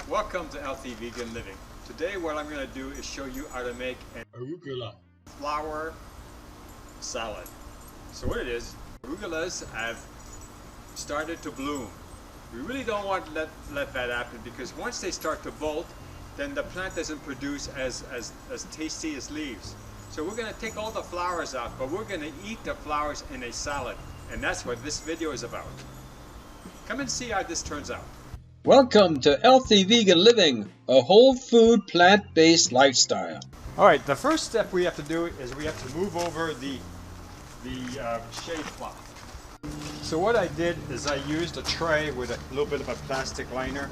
Welcome to Healthy Vegan Living. Today what I'm going to do is show you how to make an arugula flower salad. So what it is, arugulas have started to bloom. We really don't want to let that happen, because once they start to bolt, then the plant doesn't produce as tasty as leaves. So we're going to take all the flowers out, but we're going to eat the flowers in a salad. And that's what this video is about. Come and see how this turns out. Welcome to Healthy Vegan Living, a whole food plant-based lifestyle. Alright, the first step we have to do is we have to move over the shade cloth. So what I did is I used a tray with a little bit of a plastic liner,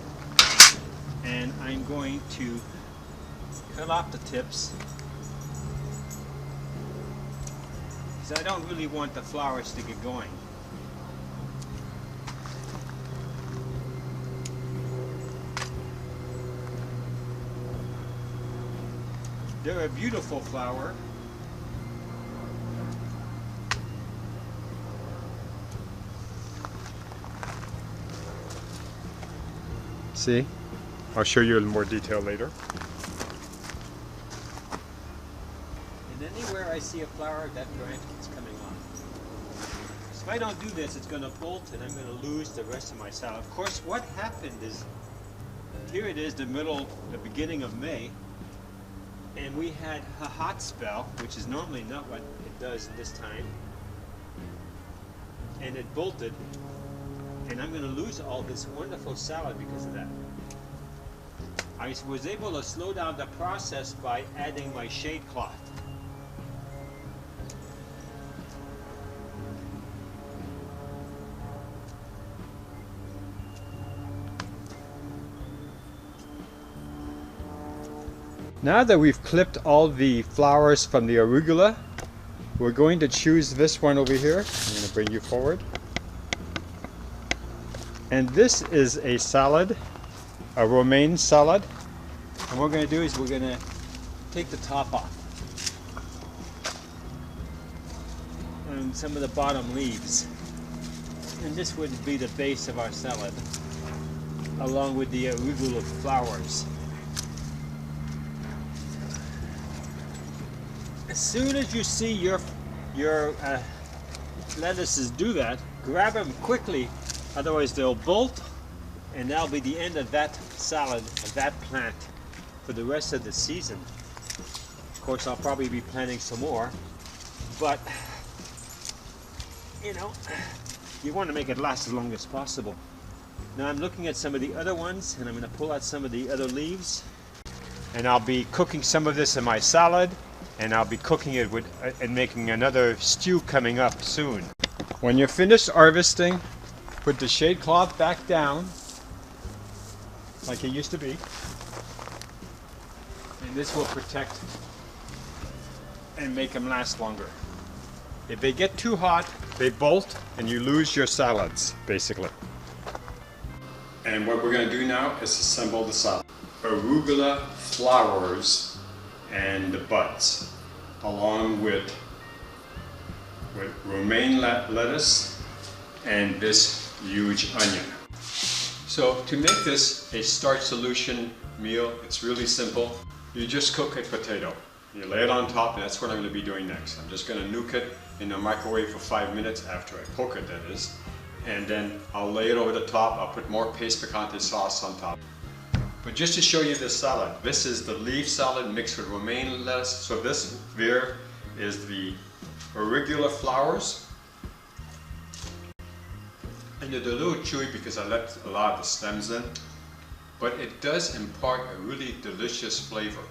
and I'm going to cut off the tips, because I don't really want the flowers to get going. They're a beautiful flower. See? I'll show you in more detail later. And anywhere I see a flower, that branch is coming off. So if I don't do this, it's going to bolt and I'm going to lose the rest of my salad. Of course, what happened is, here it is, the beginning of May. And we had a hot spell, which is normally not what it does this time. And it bolted. And I'm going to lose all this wonderful salad because of that. I was able to slow down the process by adding my shade cloth. Now that we've clipped all the flowers from the arugula, we're going to choose this one over here. I'm going to bring you forward. And this is a salad, a romaine salad. And what we're going to do is we're going to take the top off. And some of the bottom leaves. And this would be the base of our salad, along with the arugula flowers. As soon as you see your lettuces do that, grab them quickly, otherwise they'll bolt, and that'll be the end of that salad, of that plant, for the rest of the season. Of course, I'll probably be planting some more, but you know, you want to make it last as long as possible. Now I'm looking at some of the other ones, and I'm going to pull out some of the other leaves, and I'll be cooking some of this in my salad. And I'll be cooking it with and making another stew coming up soon. When you're finished harvesting, put the shade cloth back down like it used to be, and this will protect and make them last longer. If they get too hot, they bolt and you lose your salads, basically. And what we're going to do now is assemble the salad. Arugula flowers and the buds, along with romaine lettuce and this huge onion. So to make this a starch solution meal, it's really simple. You just cook a potato. You lay it on top, and that's what I'm going to be doing next. I'm just going to nuke it in the microwave for 5 minutes after I poke it, that is. And then I'll lay it over the top. I'll put more paste picante sauce on top. But just to show you this salad, this is the leaf salad mixed with romaine lettuce. So this here is the arugula flowers. And they're a little chewy because I left a lot of the stems in. But it does impart a really delicious flavor.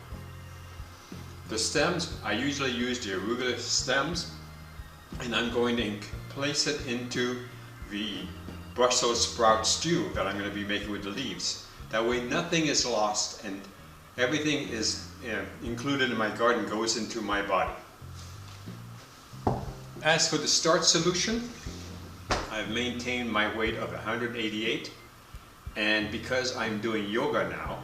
The stems, I usually use the arugula stems, and I'm going to place it into the Brussels sprout stew that I'm going to be making with the leaves. That way nothing is lost, and everything is included in my garden goes into my body. As for the starch solution, I've maintained my weight of 188, and because I'm doing yoga now,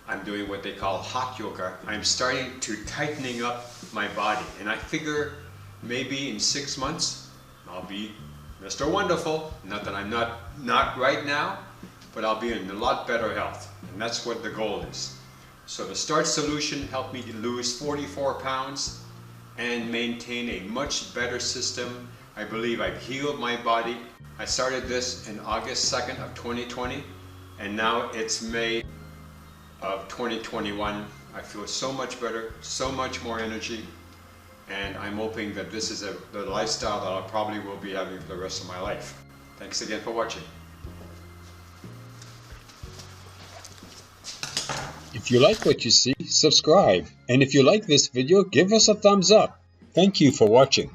I'm doing what they call hot yoga. I'm starting to tightening up my body, and I figure maybe in 6 months I'll be Mr. Wonderful. Not that I'm not right now, but I'll be in a lot better health, and that's what the goal is. So the Start solution helped me to lose 44 pounds and maintain a much better system. I believe I've healed my body. I started this in August 2nd of 2020, and now it's May of 2021. I feel so much better, so much more energy, and I'm hoping that this is the lifestyle that I probably will be having for the rest of my life. Thanks again for watching. If you like what you see, subscribe. And if you like this video, give us a thumbs up. Thank you for watching.